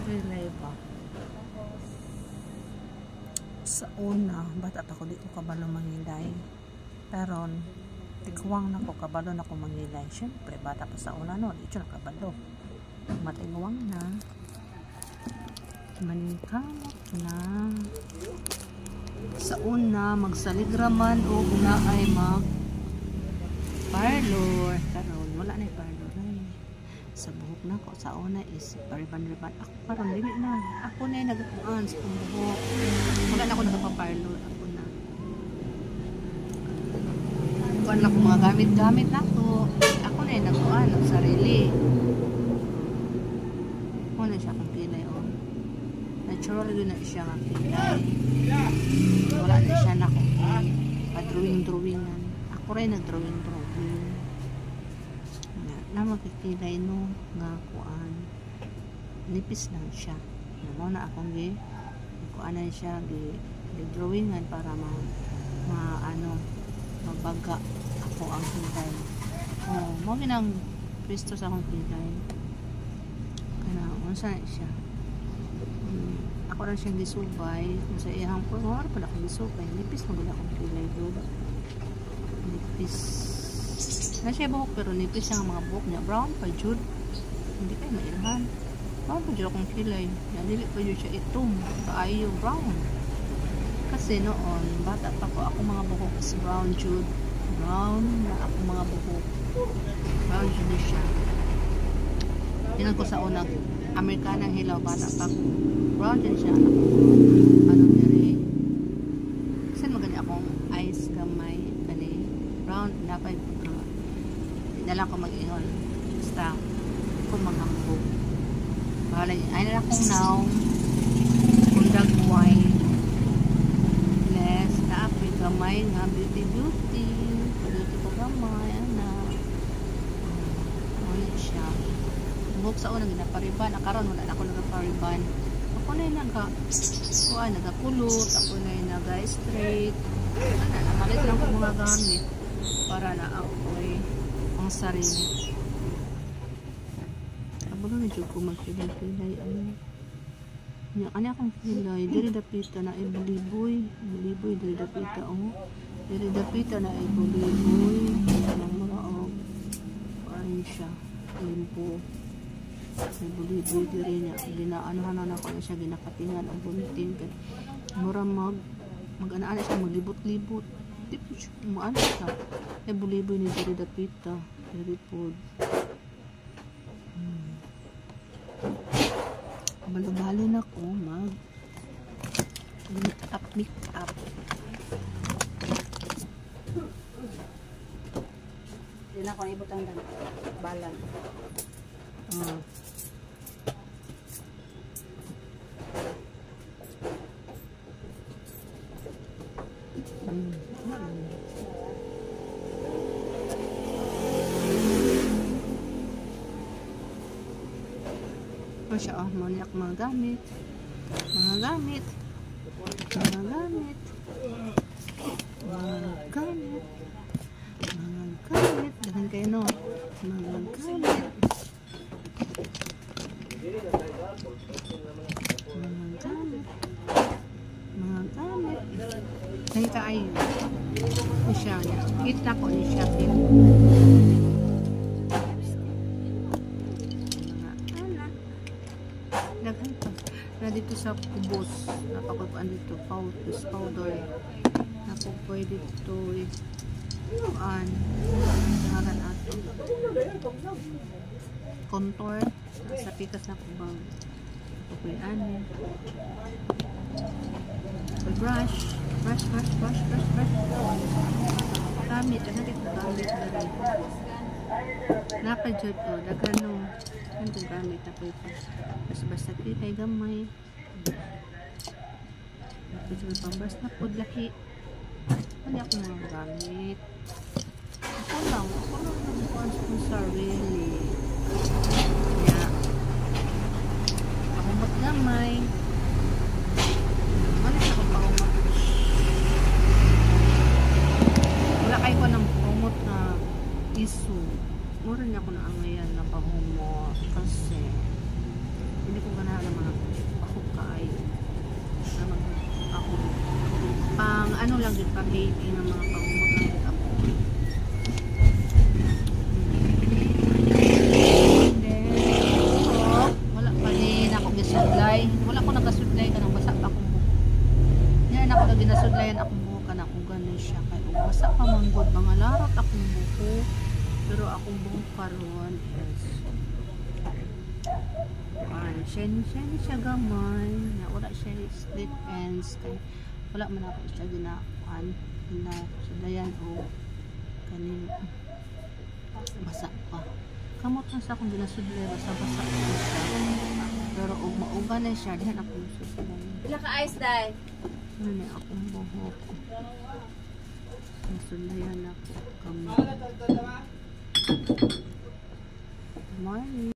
kilay ba? Sa una, bata pa ko di ko kabalo mangilay. Taron, tigwang na ko kabalo na ko mangilay. Siyempre, bata pa sa una no, di ko nakabalo. Matigwang na. Maningkamot na. Sa una, magsaligraman o na ay mag parlor. Taron, wala na yung parlor na eh. Sa buhok na ko, sa una is pariban-riban. Ako parang dili na. Ako na yung nagpuan sa buhok. Wala na ako nagpaparlor. Ako na. Kuan na ko mga gamit-gamit na ko. Ako na yung nagpuan ng sarili. Ako na siya kung kilay. Oh. Natural din na siya ng kilay. Wala na siya na kung pa-drawing-drawingan. Ako rin nag-drawing-drawing. Na makikilay no nga kuan nipis lang siya ano na akong kuanan siya drawingan para ano mabaga ako ang kilay mo ginang pwesto sa akong kilay kana unsa siya ako lang siyang gisubay kung sa iyang pulmor pala akong gisubay nipis mo gula akong kilay do nipis na siya buhok pero nipis ang mga buhok niya brown pa jud hindi kayo mailhan brown pa jud akong kilay dili pa jud siya itom kaayo brown kasi noon bata pa ko ako mga buhok is brown jud brown na ako mga buhok brown jud siya tinan ko sa unang Amerikanang hilaw bata pa ko brown jud siya ano diri kasi maganda akong eyes gamay kani brown dapat dala ko mag-ingon basta kung manghambog bahala yun ay nala kong now kundag wine less na-apoy gamay nga beauty ko gamay ana ano siya buhok sa unang ginapariban karon wala na ako nagapariban ako na yung nagakulot ako na yung naga-straight namalit lang ko mga gamit para na ako'y ang sarili. Abo na dyan ko magpilay-pilay. Ano akong pilay? Diri dapita na ay buliboy. Buliboy, diri dapita. Diri dapita na ay buliboy. Anong mga ano siya? Limpo. May buliboy diri niya. Ginaanuhan na ako na siya. Ginakatingan ang bunitin. Mura mag-anaan siya. Maglibot-libot. Di po siya. Maano siya. Ay buliboy ni diri dapita. Diri po. Balo-balo na ko mag make up. Hindi na ako ibutang balan. Siya maniak mga gamit dahan kayo no mga gamit ay kaayo siya kita ko ni siya na dito sa kubos napakupaan dito powder napupoy dito pangalan ato contour sa pitas na kubang napupoyan brush gamit ano dito gamit na rin napadjod o dagano ano gamit ako ito basta kilay gamay napadjod pambas na po lahi ano ako mga gamit ako lang nabukuhan sa kong sarili kaya pakumot gamay ano siya kung pakumot wala kayo ko ng pakumot na isu mura niya ako na angayan na pahumot kasi hindi ko ganahan ng mga lang yun pa-baby ng mga kaumot lang yun ako. Wala pa din ako gisudlay. Wala ko nagasudlay ka nang basa pa akong buhok. Yan ako na ginasudlayan akong buhok ka na kung ganun siya. Kaya basa pa manggod mga larot akong buhok. Pero akong buhok karon is shiny siya gamay. Wala siya split ends. Kaya wala man ako siya ginasudlayan o kanin basa pa. Kamot na sa akong ginasudlay basa-basa ko siya. Pero mauga na siya. Diyan ako sudlay. Bila ka ice dye. Ano na akong buhok. Nasudlayan ako. Kamot. Morning.